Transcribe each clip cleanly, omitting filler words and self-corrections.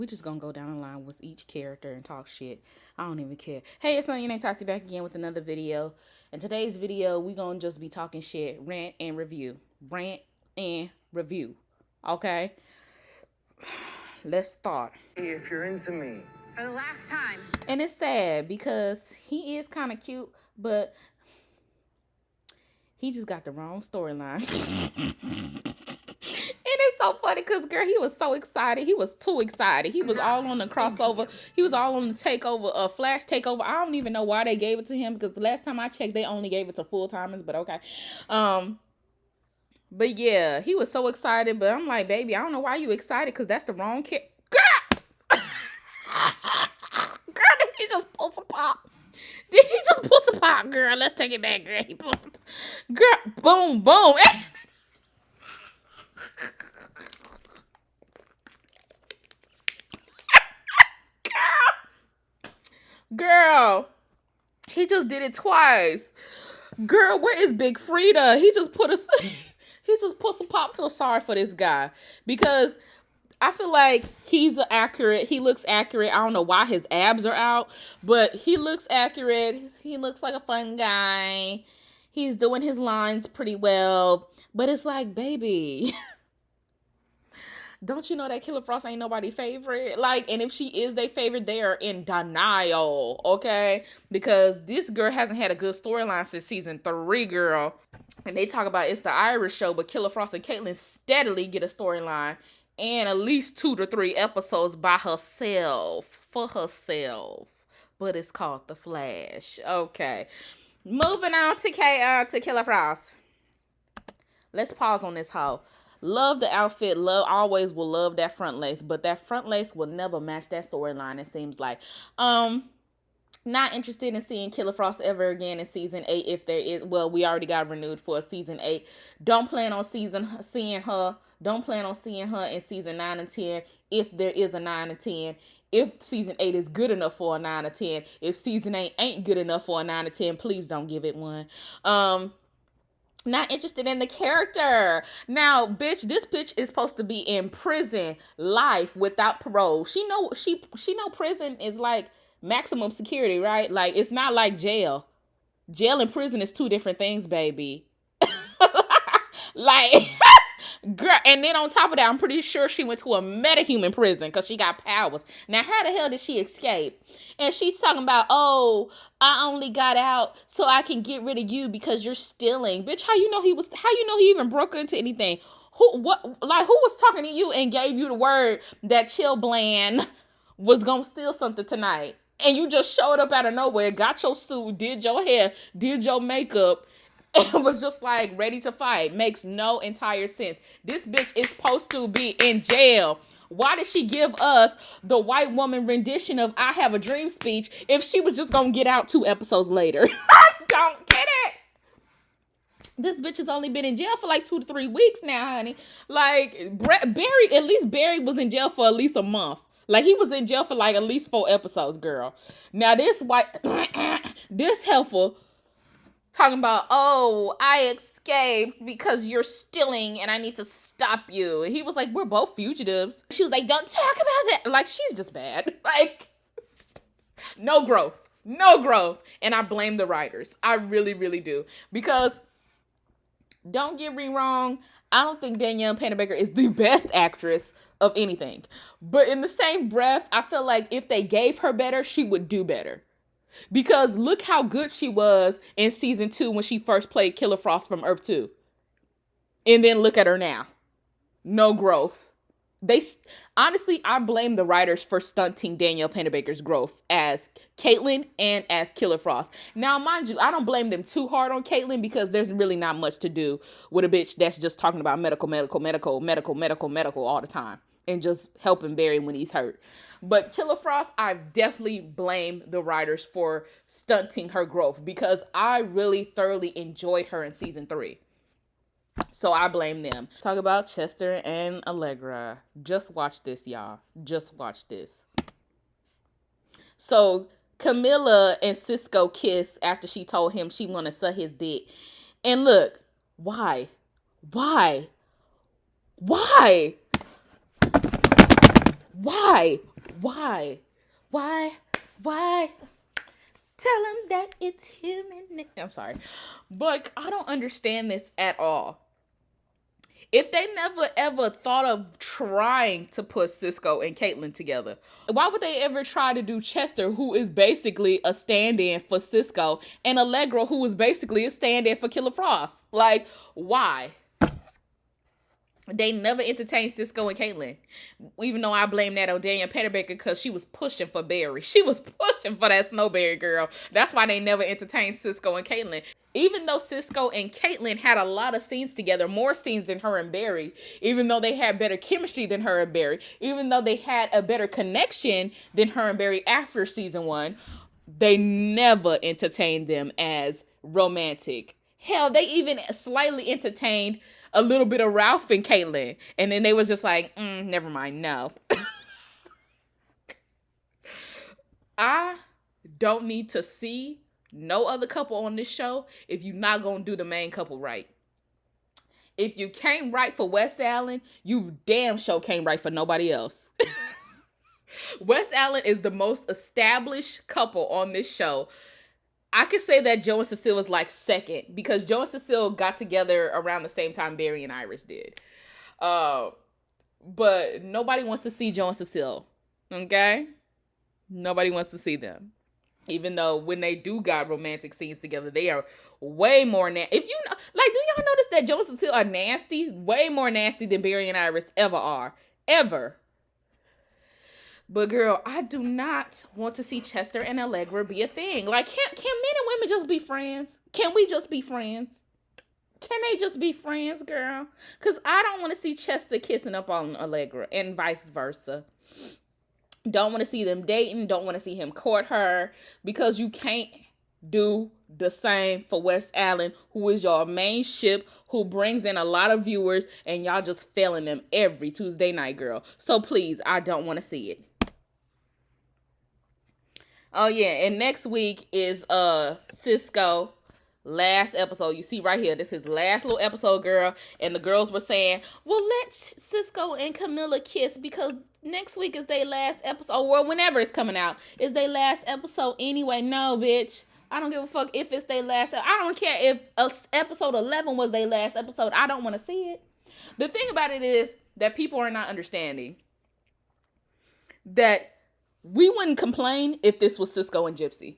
We just gonna go down the line with each character and talk shit. I don't even care. Hey, it's OhYoNameTaty back again with another video. In today's video, we gonna just be talking shit, rant and review. Rant and review. Okay? Let's start. If you're into me. For the last time. And it's sad because he is kind of cute, but he just got the wrong storyline. And it's so funny because, girl, he was so excited. He was too excited. He was all on the crossover. He was all on the takeover, Flash takeover. I don't even know why they gave it to him because the last time I checked, they only gave it to full-timers, but okay. But yeah, he was so excited, but I'm like, baby, I don't know why you excited because that's the wrong kid. Girl! Girl, did he just pull some pop? Did he just pull some pop, girl? Let's take it back, girl. He pulled some pop. Girl, boom, boom. Girl, he just did it twice. Girl, where is Big Frida? He just put some pop. Feel sorry for this guy because I feel like he looks accurate. I don't know why his abs are out, but he looks accurate. He looks like a fun guy. He's doing his lines pretty well, but it's like, baby, don't you know that Killer Frost ain't nobody's favorite? Like, and if she is their favorite, they are in denial, okay? Because this girl hasn't had a good storyline since season 3, girl. And they talk about it's the Irish show, but Killer Frost and Caitlyn steadily get a storyline and at least 2 to 3 episodes by herself, for herself. But it's called The Flash. Okay. Moving on to Killer Frost. Let's pause on this hoe. Love the outfit. Always will love that front lace, but that front lace will never match that storyline. It seems like. Not interested in seeing Killer Frost ever again in season 8. If there is, well, we already got renewed for season 8. Don't plan on seeing her. Don't plan on seeing her in season 9 and 10. If there is a 9 and 10. If season 8 is good enough for a 9 or 10. If season 8 ain't good enough for a 9 or 10, please don't give it one. Not interested in the character. Now, bitch, this bitch is supposed to be in prison life without parole. She know prison is like maximum security, right? Like, it's not like jail. Jail and prison is 2 different things, baby. Like, girl, and then on top of that, I'm pretty sure she went to a metahuman prison because she got powers. Now, how the hell did she escape? And she's talking about, oh, I only got out so I can get rid of you because you're stealing. Bitch, how you know he even broke into anything? Who was talking to you and gave you the word that Chill Bland was gonna steal something tonight? And you just showed up out of nowhere, got your suit, did your hair, did your makeup, and was just like ready to fight. Makes no entire sense. This bitch is supposed to be in jail. Why did she give us the white woman rendition of I Have a Dream speech if she was just gonna get out 2 episodes later? I don't get it. This bitch has only been in jail for like 2 to 3 weeks now, honey. Like, Barry was in jail for at least a month. Like, he was in jail for like at least 4 episodes, girl. Now this this helpful talking about, oh, I escaped because you're stealing and I need to stop you. And he was like, we're both fugitives. She was like, don't talk about that. Like, she's just bad. Like, no growth. No growth. And I blame the writers. I really, really do. Because, don't get me wrong, I don't think Danielle Panabaker is the best actress of anything. But in the same breath, I feel like if they gave her better, she would do better. Because look how good she was in season 2 when she first played Killer Frost from Earth 2. And then look at her now. No growth. Honestly, I blame the writers for stunting Danielle Panabaker's growth as Caitlyn and as Killer Frost. Now, mind you, I don't blame them too hard on Caitlyn because there's really not much to do with a bitch that's just talking about medical all the time and just helping Barry when he's hurt. But Killer Frost, I definitely blame the writers for stunting her growth because I really thoroughly enjoyed her in season 3. So I blame them. Talk about Chester and Allegra. Just watch this, y'all. Just watch this. So Camilla and Cisco kiss after she told him she want to suck his dick. And look, why? Why? Why? Why? Why? Tell him that it's him and I'm sorry. But I don't understand this at all. If they never ever thought of trying to put Cisco and Caitlyn together, why would they ever try to do Chester, who is basically a stand-in for Cisco, and Allegra, who is basically a stand-in for Killer Frost? Like, why? They never entertained Cisco and Caitlyn. Even though I blame that on Danielle Petterbaker because she was pushing for Barry. She was pushing for that Snowberry girl. That's why they never entertained Cisco and Caitlyn. Even though Cisco and Caitlyn had a lot of scenes together, more scenes than her and Barry, even though they had better chemistry than her and Barry, even though they had a better connection than her and Barry after season 1, they never entertained them as romantic. Hell, they even slightly entertained a little bit of Ralph and Caitlyn. And then they was just like, never mind, no. I don't need to see no other couple on this show if you're not going to do the main couple right. If you can't write for West Allen, you damn sure can't write for nobody else. West Allen is the most established couple on this show. I could say that Joe and Cecile was like second because Joe and Cecile got together around the same time Barry and Iris did. But nobody wants to see Joe and Cecile. Okay? Nobody wants to see them. Even though when they do got romantic scenes together, they are way more nasty. If you know, like, do y'all notice that Joe and Cecile are nasty? Way more nasty than Barry and Iris ever are. Ever. But girl, I do not want to see Chester and Allegra be a thing. Like, can men and women just be friends? Can we just be friends? Can they just be friends, girl? Because I don't want to see Chester kissing up on Allegra and vice versa. Don't want to see them dating. Don't want to see him court her. Because you can't do the same for West Allen, who is your main ship, who brings in a lot of viewers, and y'all just failing them every Tuesday night, girl. So please, I don't want to see it. Oh yeah, and next week is Cisco last episode. You see right here, this is his last little episode, girl. And the girls were saying, well, let Cisco and Camilla kiss because next week is their last episode. Or whenever it's coming out, is their last episode anyway. No, bitch. I don't give a fuck if it's their last. I don't care if episode 11 was their last episode. I don't want to see it. The thing about it is that people are not understanding that we wouldn't complain if this was Cisco and Gypsy.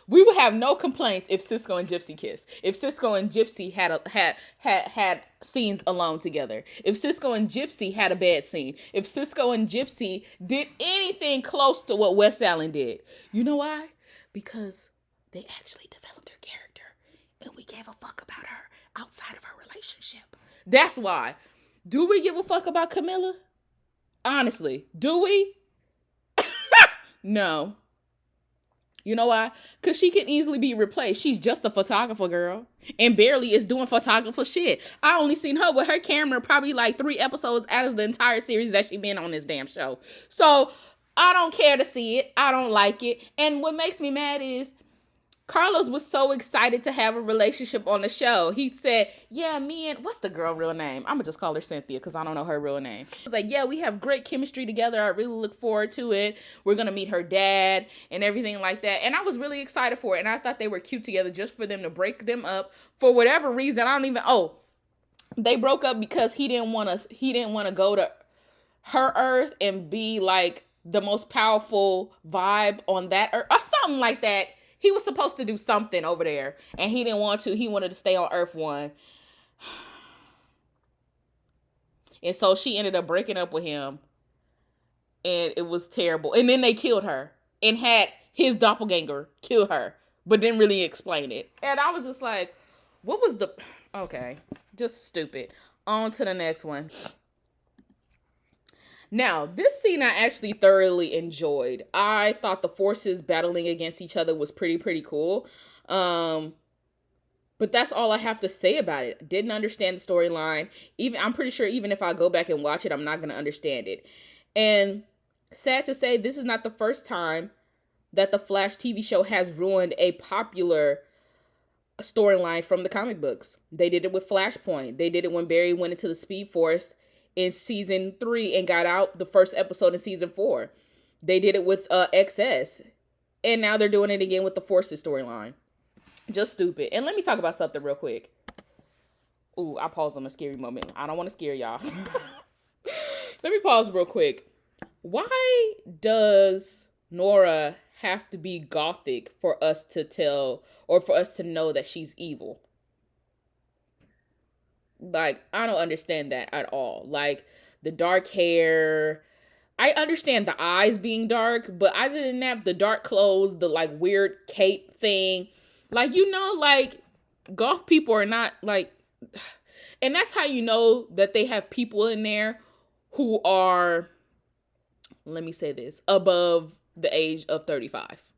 We would have no complaints if Cisco and Gypsy kissed. If Cisco and Gypsy had scenes alone together. If Cisco and Gypsy had a bad scene. If Cisco and Gypsy did anything close to what West Allen did. You know why? Because they actually developed her character. And we gave a fuck about her outside of her relationship. That's why. Do we give a fuck about Camilla? Honestly, do we? No. You know why? Because she can easily be replaced. She's just a photographer, girl. And barely is doing photographer shit. I only seen her with her camera probably like 3 episodes out of the entire series that she been on this damn show. So, I don't care to see it. I don't like it. And what makes me mad is Carlos was so excited to have a relationship on the show. He said, yeah, me and, what's the girl real name? I'm going to just call her Cynthia because I don't know her real name. He was like, yeah, we have great chemistry together. I really look forward to it. We're going to meet her dad and everything like that. And I was really excited for it. And I thought they were cute together just for them to break them up for whatever reason. I don't even, they broke up because he didn't want to go to her Earth and be like the most powerful vibe on that Earth or something like that. He was supposed to do something over there, and he didn't want to. He wanted to stay on Earth 1. And so she ended up breaking up with him, and it was terrible. And then they killed her and had his doppelganger kill her, but didn't really explain it. And I was just like, what was the... Okay, just stupid. On to the next one. Now, this scene I actually thoroughly enjoyed. I thought the forces battling against each other was pretty cool. But that's all I have to say about it. Didn't understand the storyline. I'm pretty sure even if I go back and watch it, I'm not going to understand it. And sad to say, this is not the first time that the Flash TV show has ruined a popular storyline from the comic books. They did it with Flashpoint. They did it when Barry went into the Speed Force in season 3 and got out the first episode in season 4. They did it with XS. And now they're doing it again with the Forces storyline. Just stupid. And let me talk about something real quick. Ooh, I paused on a scary moment. I don't want to scare y'all. Let me pause real quick. Why does Nora have to be gothic for us to tell or for us to know that she's evil? Like, I don't understand that at all. Like, the dark hair, I understand the eyes being dark, but other than that, the dark clothes, the like weird cape thing, like, you know, like goth people are not like, and that's how you know that they have people in there who are, let me say this, above the age of 35.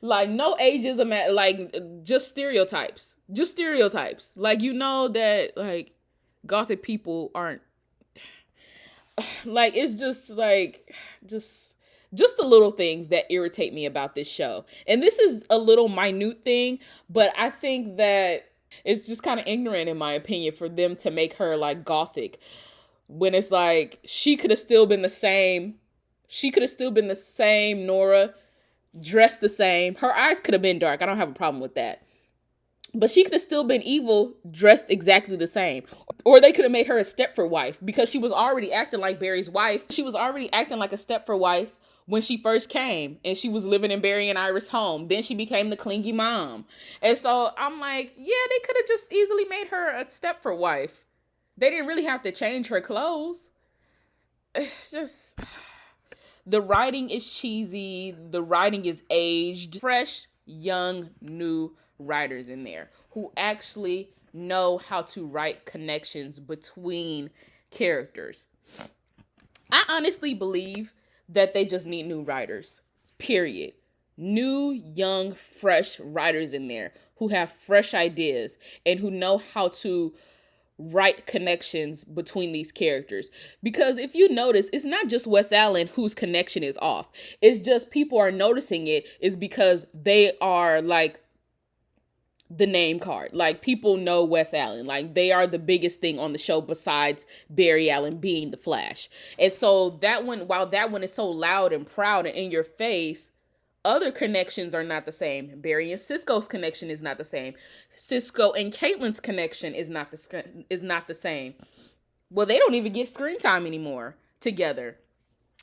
Like, no ageism, like, just stereotypes. Like, you know that, like, gothic people aren't, like, it's just, like, just the little things that irritate me about this show. And this is a little minute thing, but I think that it's just kind of ignorant, in my opinion, for them to make her, like, gothic. When it's like, she could have still been the same. She could have still been the same Nora, dressed the same. Her eyes could have been dark. I don't have a problem with that. But she could have still been evil, dressed exactly the same. Or they could have made her a Stepford wife, because she was already acting like Barry's wife. She was already acting like a Stepford wife when she first came, and she was living in Barry and Iris' home. Then she became the clingy mom. And so I'm like, yeah, they could have just easily made her a Stepford wife. They didn't really have to change her clothes. It's just, the writing is cheesy. The writing is aged. Fresh, young, new writers in there who actually know how to write connections between characters. I honestly believe that they just need new writers, period. New, young, fresh writers in there who have fresh ideas and who know how to write connections between these characters. Because if you notice, it's not just Wes Allen whose connection is off. It's just people are noticing it is because they are like the name card. Like, people know Wes Allen. Like, they are the biggest thing on the show besides Barry Allen being the Flash. And so that one, while that one is so loud and proud and in your face, other connections are not the same. Barry and Cisco's connection is not the same. Cisco and Caitlin's connection is not the same. Well, they don't even get screen time anymore together.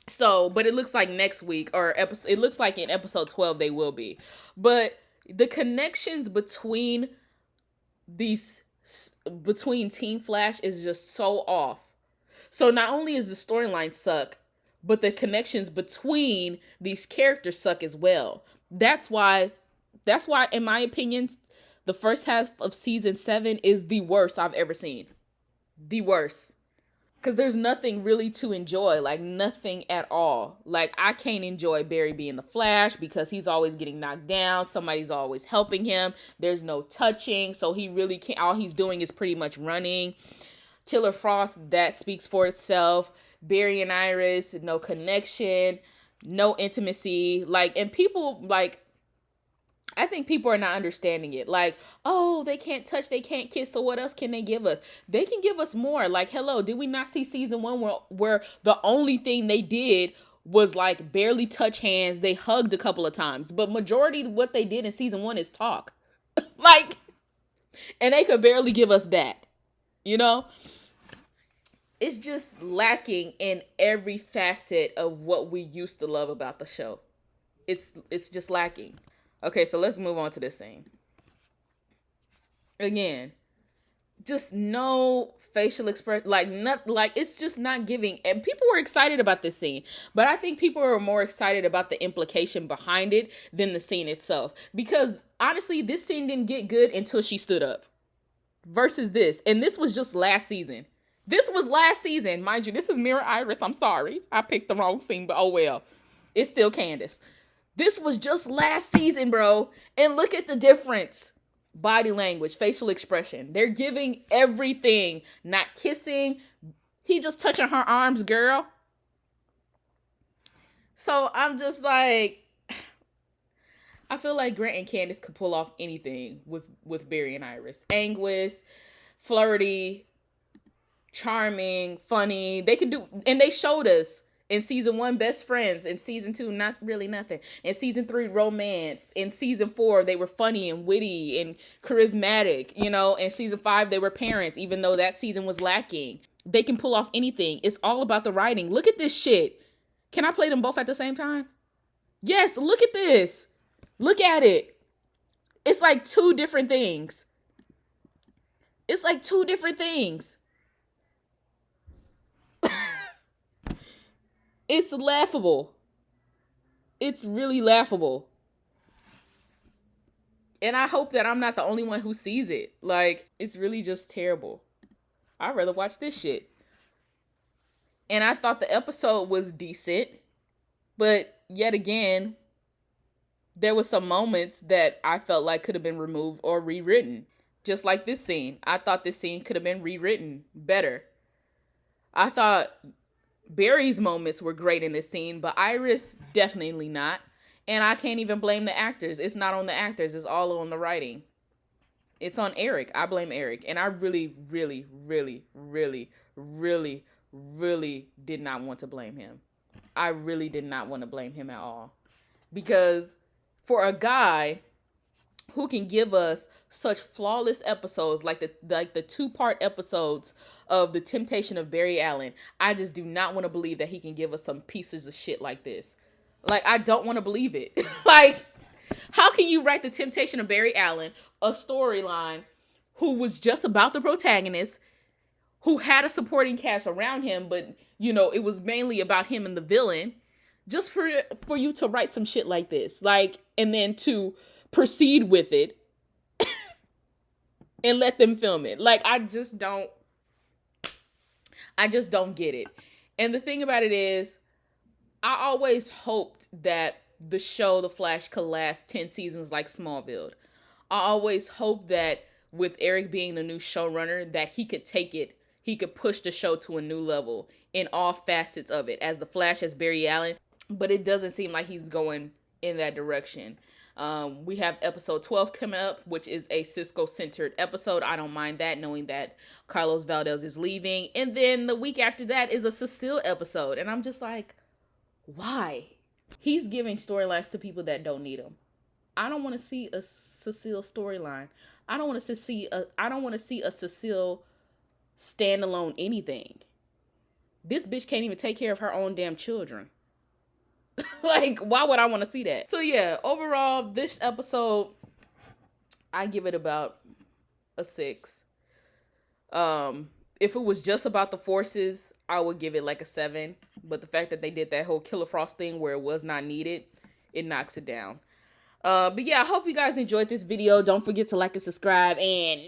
So, but it looks like next week it looks like in episode 12 they will be. But the connections between Team Flash is just so off. So not only is the storyline suck, but the connections between these characters suck as well. That's why, in my opinion, the first half of season 7 is the worst I've ever seen. The worst. Because there's nothing really to enjoy. Like, nothing at all. Like, I can't enjoy Barry being the Flash because he's always getting knocked down. Somebody's always helping him. There's no touching. So he really can't. All he's doing is pretty much running. Killer Frost, that speaks for itself. Barry and Iris, no connection, no intimacy. Like, and people, like, I think people are not understanding it. Like, oh, they can't touch, they can't kiss, so what else can they give us? They can give us more. Like, hello, did we not see season 1 where the only thing they did was, like, barely touch hands? They hugged a couple of times. But majority of what they did in season 1 is talk. Like, and they could barely give us that. You know? It's just lacking in every facet of what we used to love about the show. It's just lacking. Okay, so let's move on to this scene. Again, just no facial expression, like it's just not giving. And people were excited about this scene, but I think people were more excited about the implication behind it than the scene itself. Because honestly, this scene didn't get good until she stood up. Versus this, and this was just last season. This was last season, mind you. This is Mirror Iris. I'm sorry, I picked the wrong scene, but oh well. It's still Candace. This was just last season, bro. And look at the difference. Body language, facial expression. They're giving everything. Not kissing. He just touching her arms, girl. So I'm just like, I feel like Grant and Candace could pull off anything with Barry and Iris. Anguish, flirty, charming, funny. They could do, and they showed us in season 1, best friends. In season 2, not really nothing. In season 3, romance. In season 4, they were funny and witty and charismatic. You know, in season 5, they were parents, even though that season was lacking. They can pull off anything. It's all about the writing. Look at this shit. Can I play them both at the same time? Yes, look at this. Look at it. It's like 2 different things. It's like 2 different things. It's laughable. It's really laughable. And I hope that I'm not the only one who sees it. Like, it's really just terrible. I'd rather watch this shit. And I thought the episode was decent. But yet again, there were some moments that I felt like could have been removed or rewritten. Just like this scene. I thought this scene could have been rewritten better. I thought Barry's moments were great in this scene, but Iris, definitely not. And I can't even blame the actors. It's not on the actors. It's all on the writing. It's on Eric. I blame Eric. And I really, really, really, really, really, really did not want to blame him. I really did not want to blame him at all. Because for a guy who can give us such flawless episodes like the 2-part episodes of The Temptation of Barry Allen, I just do not want to believe that he can give us some pieces of shit like this. Like, I don't want to believe it. Like, how can you write The Temptation of Barry Allen, a storyline who was just about the protagonist, who had a supporting cast around him, but, you know, it was mainly about him and the villain, just for you to write some shit like this, like, and then to proceed with it and let them film it. Like, I just don't get it. And the thing about it is, I always hoped that the show The Flash could last 10 seasons like Smallville. I always hoped that with Eric being the new showrunner, that he could take it, he could push the show to a new level in all facets of it, as The Flash, as Barry Allen. But it doesn't seem like he's going in that direction. We have episode 12 coming up, which is a Cisco-centered episode. I don't mind that, knowing that Carlos Valdez is leaving. And then the week after that is a Cecile episode. And I'm just like, why? He's giving storylines to people that don't need them. I don't want to see a Cecile storyline. I don't want to see a Cecile standalone anything. This bitch can't even take care of her own damn children. Like, why would I want to see that? So yeah, overall, this episode, I give it about a 6. If it was just about the forces, I would give it like a 7. But the fact that they did that whole Killer Frost thing where it was not needed, it knocks it down. But yeah, I hope you guys enjoyed this video. Don't forget to like and subscribe, and